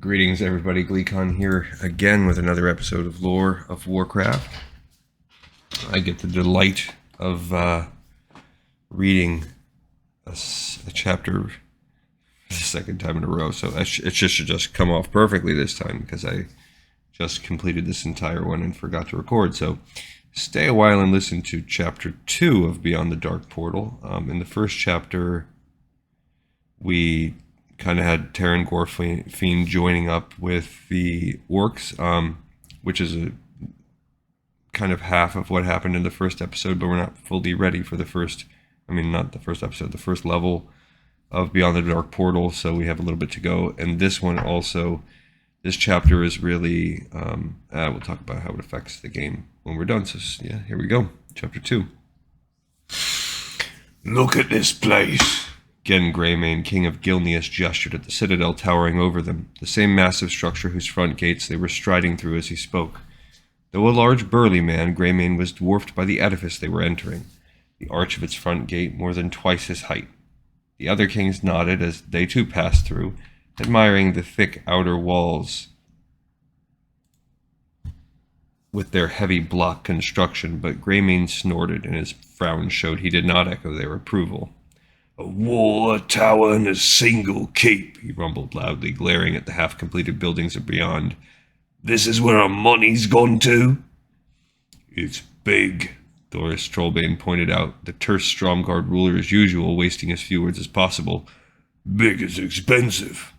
Greetings, everybody. Gleekon here again with another episode of Lore of Warcraft. I get the delight of reading a chapter the second time in a row, so it should just come off perfectly this time because I just completed this entire one and forgot to record. So stay a while and listen to Chapter 2 of Beyond the Dark Portal. In the first chapter, we kind of had Terran Gorfiend joining up with the orcs, which is a kind of half of what happened in the first episode, but we're not fully ready for the first, not the first episode, the first level of Beyond the Dark Portal, so we have a little bit to go. And this one also, this chapter is really, we'll talk about how it affects the game when we're done. So yeah, here we go, Chapter 2. Look at this place. Again, Greymane, king of Gilneas, gestured at the citadel towering over them, the same massive structure whose front gates they were striding through as he spoke. Though a large burly man, Greymane was dwarfed by the edifice they were entering, the arch of its front gate more than twice his height. The other kings nodded as they too passed through, admiring the thick outer walls with their heavy block construction, but Greymane snorted, and his frown showed he did not echo their approval. A wall, a tower, and a single keep, he rumbled loudly, glaring at the half-completed buildings beyond. This is where our money's gone to? It's big, Thoris Trollbane pointed out, the terse Stromguard ruler as usual, wasting as few words as possible. Big is expensive.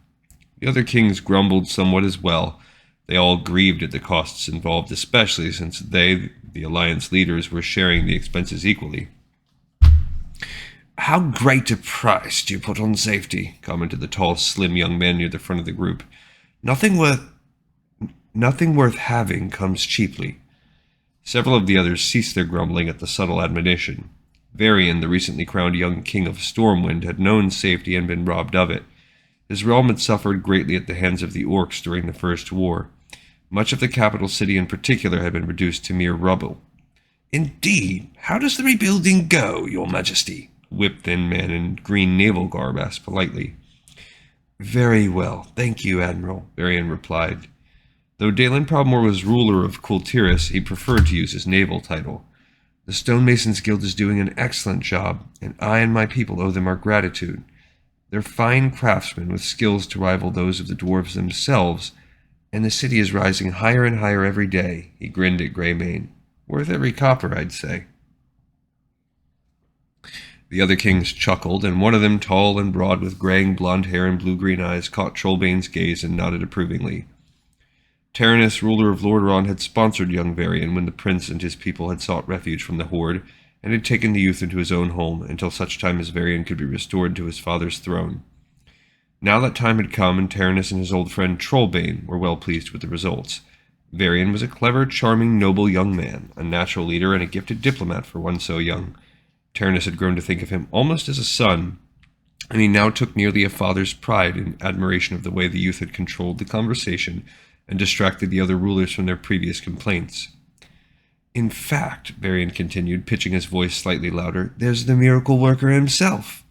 The other kings grumbled somewhat as well. They all grieved at the costs involved, especially since they, the Alliance leaders, were sharing the expenses equally. How great a price do you put on safety? Commented the tall, slim young man near the front of the group. Nothing worth having comes cheaply. Several of the others ceased their grumbling at the subtle admonition. Varian, the recently crowned young king of Stormwind, had known safety and been robbed of it. His realm had suffered greatly at the hands of the orcs during the First War. Much of the capital city in particular had been reduced to mere rubble. Indeed. How does the rebuilding go, your majesty? Whip-thin man in green naval garb asked politely. Very well, thank you, Admiral, Varian replied. Though Dalen Probmore was ruler of Kultiris, he preferred to use his naval title. The Stonemasons Guild is doing an excellent job, and I and my people owe them our gratitude. They're fine craftsmen with skills to rival those of the dwarves themselves, and the city is rising higher and higher every day. He grinned at Greymane. Worth every copper, I'd say. The other kings chuckled, and one of them, tall and broad with graying blonde hair and blue-green eyes, caught Trollbane's gaze and nodded approvingly. Taranis, ruler of Lordaeron, had sponsored young Varian when the prince and his people had sought refuge from the Horde, and had taken the youth into his own home until such time as Varian could be restored to his father's throne. Now that time had come, and Taranis and his old friend Trollbane were well pleased with the results. Varian was a clever, charming, noble young man, a natural leader and a gifted diplomat for one so young. Taranis had grown to think of him almost as a son, and he now took nearly a father's pride in admiration of the way the youth had controlled the conversation and distracted the other rulers from their previous complaints. In fact, Varian continued, pitching his voice slightly louder, there's the miracle worker himself.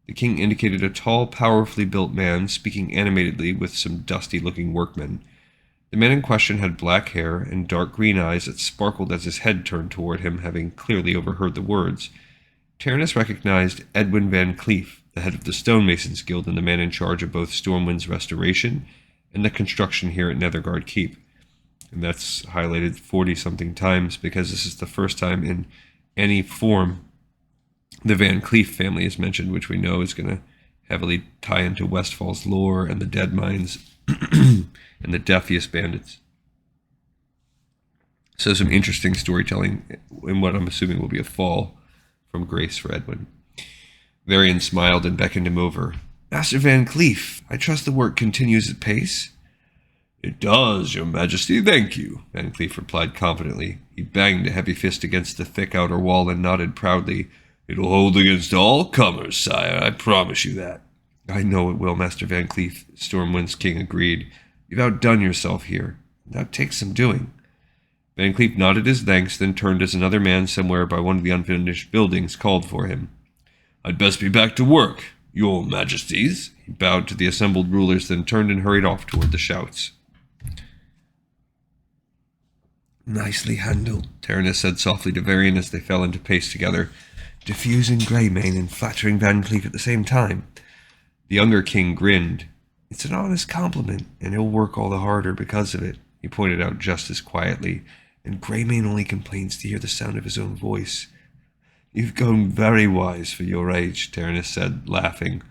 The king indicated a tall, powerfully built man, speaking animatedly with some dusty-looking workmen. The man in question had black hair and dark green eyes that sparkled as his head turned toward him, having clearly overheard the words. Taranis recognized Edwin Van Cleef, the head of the Stonemasons Guild and the man in charge of both Stormwind's restoration and the construction here at Netherguard Keep. And that's highlighted 40-something times because this is the first time in any form the Van Cleef family is mentioned, which we know is going to heavily tie into Westfall's lore and the Dead Mines and the Defius Bandits. So some interesting storytelling in what I'm assuming will be a fall from grace for Edwin. Varian smiled and beckoned him over. Master Van Cleef, I trust the work continues at pace? It does, your majesty, thank you, Van Cleef replied confidently. He banged a heavy fist against the thick outer wall and nodded proudly. It'll hold against all comers, sire, I promise you that. I know it will, Master Van Cleef, Stormwind's king agreed. You've outdone yourself here. That takes some doing. Van Cleef nodded his thanks, then turned as another man somewhere by one of the unfinished buildings called for him. I'd best be back to work. Your Majesties. He bowed to the assembled rulers, then turned and hurried off toward the shouts. Nicely handled, Taranis said softly to Varian as they fell into pace together, diffusing Greymane and flattering Van Cleef at the same time. The younger king grinned. It's an honest compliment, and he'll work all the harder because of it, he pointed out just as quietly, and Greymane only complains to hear the sound of his own voice. You've grown very wise for your age, Taranis said, laughing.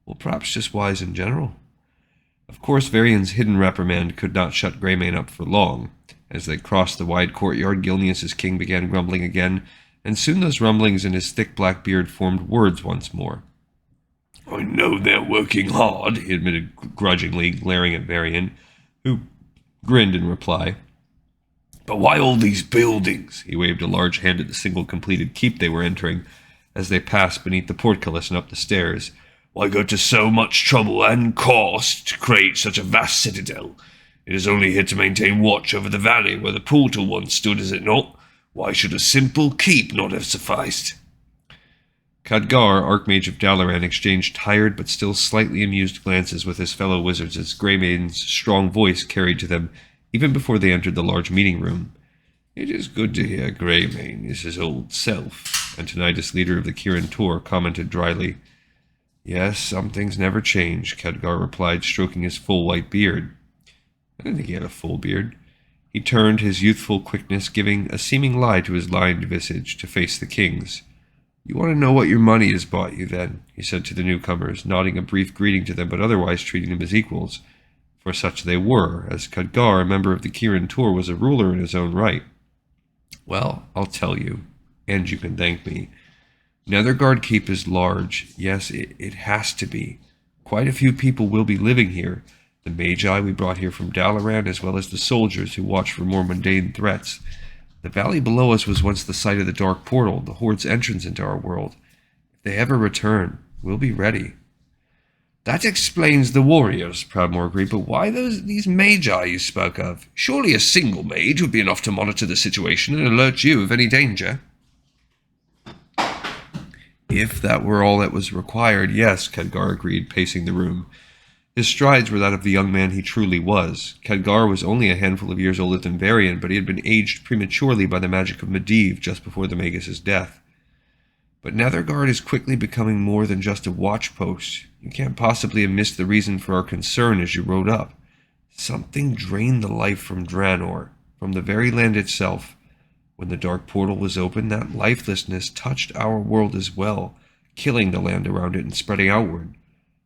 Well, perhaps just wise in general. Of course, Varian's hidden reprimand could not shut Greymane up for long. As they crossed the wide courtyard, Gilneas's king began grumbling again, and soon those rumblings in his thick black beard formed words once more. I know they're working hard, he admitted grudgingly, glaring at Varian, who grinned in reply. But why all these buildings? He waved a large hand at the single completed keep they were entering as they passed beneath the portcullis and up the stairs. Why go to so much trouble and cost to create such a vast citadel? It is only here to maintain watch over the valley where the portal once stood, is it not? Why should a simple keep not have sufficed? Khadgar, Archmage of Dalaran, exchanged tired but still slightly amused glances with his fellow wizards as Greymane's strong voice carried to them even before they entered the large meeting room. It is good to hear Greymane is his old self, Antonidas, leader of the Kirin Tor, commented dryly. Yes, some things never change, Khadgar replied, stroking his full white beard. I didn't think he had a full beard. He turned, his youthful quickness giving a seeming lie to his lined visage, to face the kings. You want to know what your money has bought you, then, he said to the newcomers, nodding a brief greeting to them, but otherwise treating them as equals. For such they were, as Khadgar, a member of the Kirin Tor, was a ruler in his own right. Well, I'll tell you, and you can thank me. Netherguard Keep is large. Yes, it has to be. Quite a few people will be living here. The Magi we brought here from Dalaran, as well as the soldiers who watch for more mundane threats. The valley below us was once the site of the Dark Portal, the Horde's entrance into our world. If they ever return, we'll be ready. That explains the warriors, Proudmoore agreed, but why these Magi you spoke of? Surely a single mage would be enough to monitor the situation and alert you of any danger. If that were all that was required, yes, Khadgar agreed, pacing the room. His strides were that of the young man he truly was. Khadgar was only a handful of years older than Varian, but he had been aged prematurely by the magic of Medivh just before the Magus' death. But Netherguard is quickly becoming more than just a watch post. You can't possibly have missed the reason for our concern as you rode up. Something drained the life from Draenor, from the very land itself. When the Dark Portal was open, that lifelessness touched our world as well, killing the land around it and spreading outward.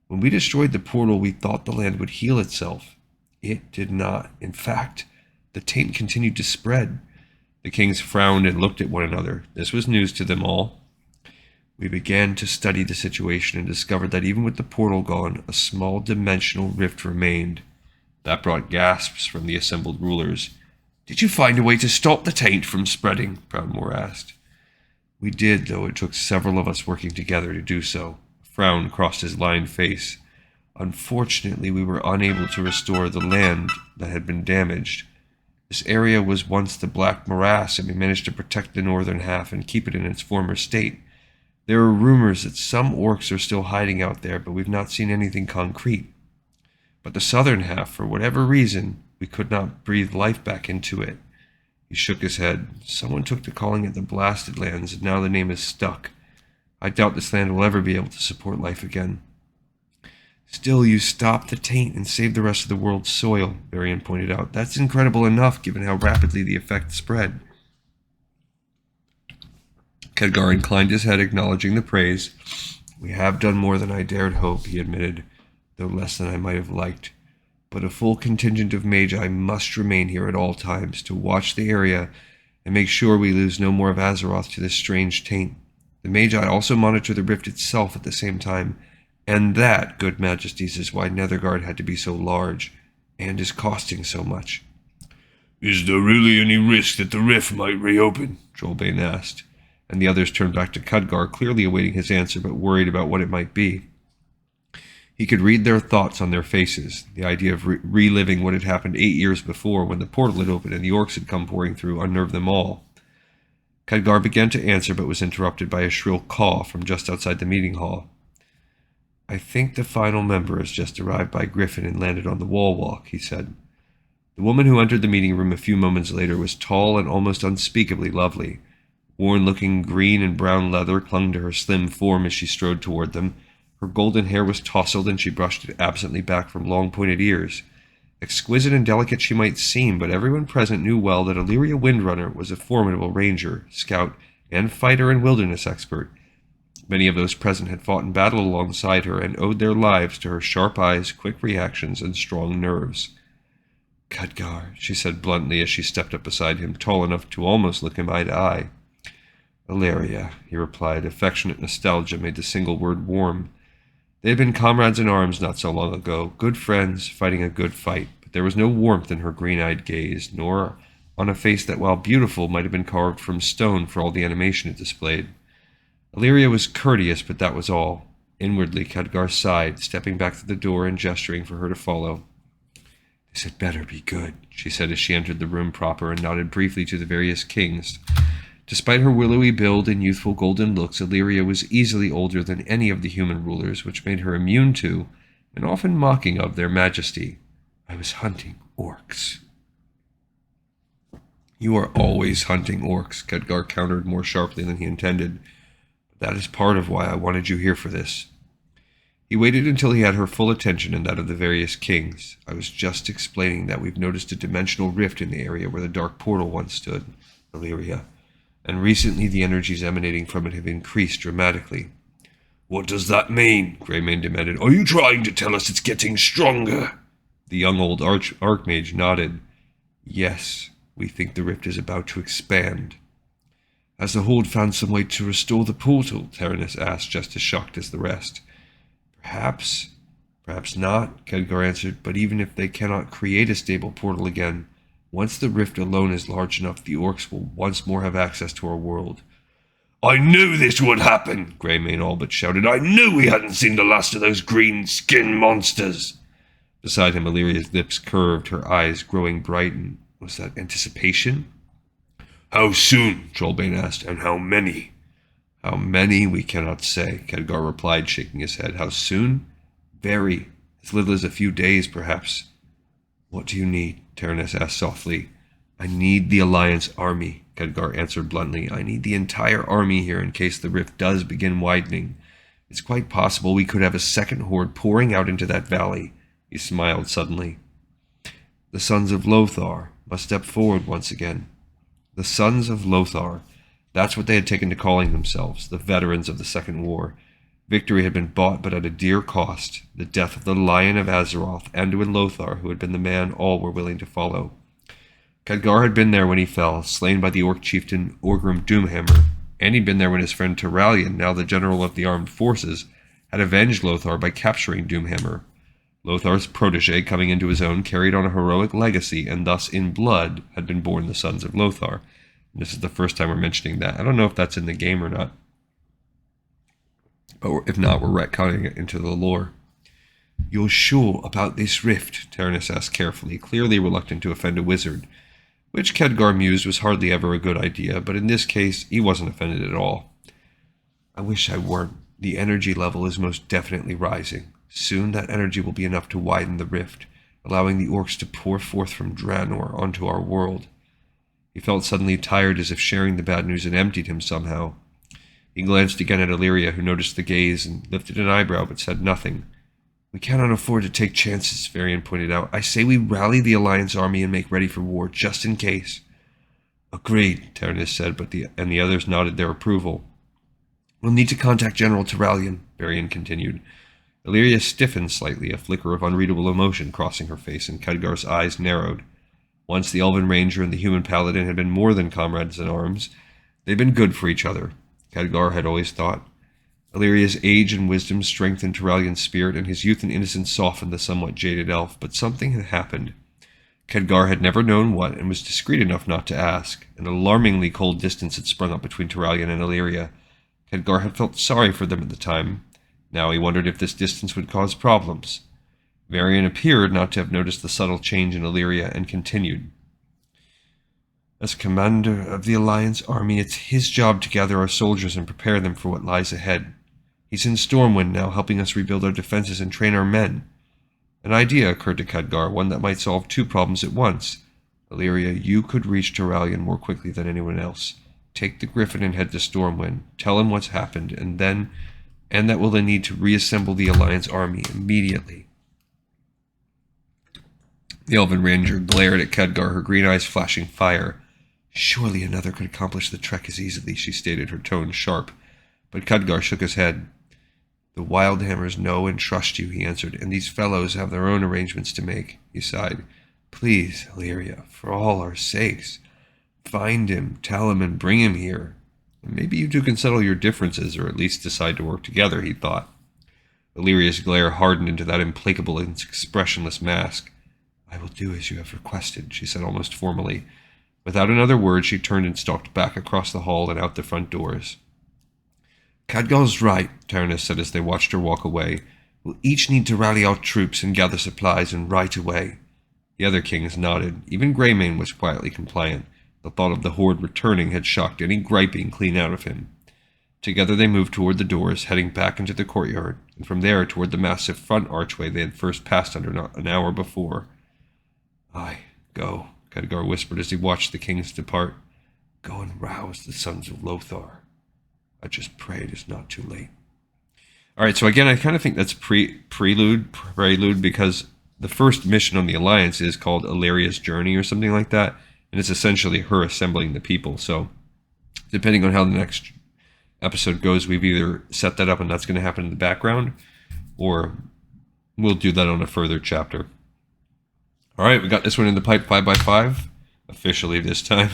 When we destroyed the portal, we thought the land would heal itself. It did not. In fact, the taint continued to spread. The kings frowned and looked at one another. This was news to them all. We began to study the situation and discovered that even with the portal gone, a small dimensional rift remained. That brought gasps from the assembled rulers. Did you find a way to stop the taint from spreading? Proudmoore asked. We did, though it took several of us working together to do so. A frown crossed his lined face. Unfortunately, we were unable to restore the land that had been damaged. This area was once the Black Morass, and we managed to protect the northern half and keep it in its former state. There are rumors that some orcs are still hiding out there, but we've not seen anything concrete. But the southern half, for whatever reason, we could not breathe life back into it. He shook his head. Someone took to calling it the Blasted Lands, and now the name is stuck. I doubt this land will ever be able to support life again. Still, you stopped the taint and saved the rest of the world's soil, Varian pointed out. That's incredible enough, given how rapidly the effect spread. Khadgar inclined his head, acknowledging the praise. We have done more than I dared hope, he admitted, though less than I might have liked. But a full contingent of Magi must remain here at all times to watch the area and make sure we lose no more of Azeroth to this strange taint. The Magi also monitor the rift itself at the same time, and that, good majesties, is why Netherguard had to be so large, and is costing so much. Is there really any risk that the rift might reopen? Trollbane asked, and the others turned back to Khadgar, clearly awaiting his answer, but worried about what it might be. He could read their thoughts on their faces. The idea of reliving what had happened 8 years before, when the portal had opened and the orcs had come pouring through, unnerved them all. Khadgar began to answer, but was interrupted by a shrill caw from just outside the meeting hall. I think the final member has just arrived by Griffin and landed on the wall walk, he said. The woman who entered the meeting room a few moments later was tall and almost unspeakably lovely. Worn-looking green and brown leather clung to her slim form as she strode toward them. Her golden hair was tousled, and she brushed it absently back from long pointed ears. Exquisite and delicate she might seem, but everyone present knew well that Illyria Windrunner was a formidable ranger, scout, and fighter and wilderness expert. Many of those present had fought in battle alongside her and owed their lives to her sharp eyes, quick reactions, and strong nerves. "Khadgar," she said bluntly as she stepped up beside him, tall enough to almost look him eye to eye. "Illyria," he replied. Affectionate nostalgia made the single word warm. They had been comrades in arms not so long ago, good friends, fighting a good fight, but there was no warmth in her green-eyed gaze, nor on a face that, while beautiful, might have been carved from stone for all the animation it displayed. Illyria was courteous, but that was all. Inwardly, Khadgar sighed, stepping back to the door and gesturing for her to follow. "This had better be good," she said as she entered the room proper and nodded briefly to the various kings. Despite her willowy build and youthful golden looks, Illyria was easily older than any of the human rulers, which made her immune to, and often mocking of, their majesty. "I was hunting orcs." "You are always hunting orcs," Khadgar countered more sharply than he intended. "But that is part of why I wanted you here for this." He waited until he had her full attention and that of the various kings. "I was just explaining that we've noticed a dimensional rift in the area where the dark portal once stood, Illyria, and recently the energies emanating from it have increased dramatically." "What does that mean?" Greymane demanded. "Are you trying to tell us it's getting stronger?" The young old archmage nodded. "Yes, we think the rift is about to expand." "Has the Horde found some way to restore the portal?" Taranis asked, just as shocked as the rest. "Perhaps, perhaps not," Khadgar answered, "but even if they cannot create a stable portal again, once the rift alone is large enough, the orcs will once more have access to our world." "I knew this would happen!" Greymane all but shouted. "I knew we hadn't seen the last of those green-skinned monsters!" Beside him, Illyria's lips curved, her eyes growing bright. And was that anticipation? "How soon?" Trollbane asked. "And how many?" "How many, we cannot say," Khadgar replied, shaking his head. "How soon? Very. As little as a few days, perhaps." "What do you need?" Taranis asked softly. "I need the Alliance army," Khadgar answered bluntly. "I need the entire army here in case the rift does begin widening. It's quite possible we could have a second horde pouring out into that valley." He smiled suddenly. "The Sons of Lothar must step forward once again." The Sons of Lothar. That's what they had taken to calling themselves, the veterans of the Second War. Victory had been bought, but at a dear cost, the death of the Lion of Azeroth, Anduin Lothar, who had been the man all were willing to follow. Khadgar had been there when he fell, slain by the orc chieftain Orgrim Doomhammer, and he'd been there when his friend Turalyon, now the general of the armed forces, had avenged Lothar by capturing Doomhammer. Lothar's protege, coming into his own, carried on a heroic legacy, and thus in blood had been born the Sons of Lothar. And this is the first time we're mentioning that. I don't know if that's in the game or not. But if not, we're retconning it into the lore. "You're sure about this rift?" Taranis asked carefully, clearly reluctant to offend a wizard, which Khadgar mused was hardly ever a good idea, but in this case, he wasn't offended at all. "I wish I weren't. The energy level is most definitely rising. Soon that energy will be enough to widen the rift, allowing the orcs to pour forth from Draenor onto our world." He felt suddenly tired, as if sharing the bad news had emptied him somehow. He glanced again at Illyria, who noticed the gaze and lifted an eyebrow but said nothing. "We cannot afford to take chances," Varian pointed out. "I say we rally the Alliance army and make ready for war, just in case." "Agreed," Taranis said, but the others nodded their approval. "We'll need to contact General Turalyon," Varian continued. Illyria stiffened slightly, a flicker of unreadable emotion crossing her face, and Khadgar's eyes narrowed. Once the Elven Ranger and the human Paladin had been more than comrades in arms. They'd been good for each other, Khadgar had always thought. Illyria's age and wisdom strengthened Turalyon's spirit, and his youth and innocence softened the somewhat jaded elf, but something had happened. Khadgar had never known what, and was discreet enough not to ask. An alarmingly cold distance had sprung up between Turalyon and Illyria. Khadgar had felt sorry for them at the time. Now he wondered if this distance would cause problems. Varian appeared not to have noticed the subtle change in Illyria, and continued. "As commander of the Alliance army, it's his job to gather our soldiers and prepare them for what lies ahead." He's in Stormwind now, helping us rebuild our defenses and train our men. An idea occurred to Khadgar, one that might solve two problems at once. Illyria, you could reach Turalyon more quickly than anyone else. Take the Griffin and head to Stormwind. Tell him what's happened, and that we'll then need to reassemble the Alliance army immediately. The Elven Ranger glared at Khadgar, her green eyes flashing fire. Surely another could accomplish the trek as easily, she stated, her tone sharp. But Khadgar shook his head. The Wildhammers know and trust you, he answered, and these fellows have their own arrangements to make, he sighed. Please, Illyria, for all our sakes, find him, tell him, and bring him here. And maybe you two can settle your differences, or at least decide to work together, he thought. Illyria's glare hardened into that implacable and expressionless mask. I will do as you have requested, she said almost formally. Without another word, she turned and stalked back across the hall and out the front doors. Khadgar's right, Tyrannus said as they watched her walk away. We'll each need to rally our troops and gather supplies, and right away. The other kings nodded. Even Greymane was quietly compliant. The thought of the horde returning had shocked any griping clean out of him. Together they moved toward the doors, heading back into the courtyard, and from there toward the massive front archway they had first passed under an hour before. Aye, go, Khadgar whispered as he watched the kings depart. Go and rouse the sons of Lothar. I just pray it is not too late. All right, so again, I kind of think that's prelude, because the first mission on the Alliance is called Illyria's Journey or something like that, and it's essentially her assembling the people. So depending on how the next episode goes, we've either set that up and that's going to happen in the background, or we'll do that on a further chapter. All right, we got this one in the pipe 5x5, officially this time.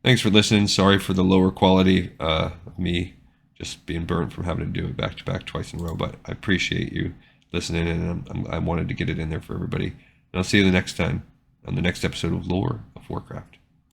Thanks for listening. Sorry for the lower quality of me just being burnt from having to do it back to back twice in a row, but I appreciate you listening, and I wanted to get it in there for everybody. And I'll see you the next time on the next episode of Lore of Warcraft.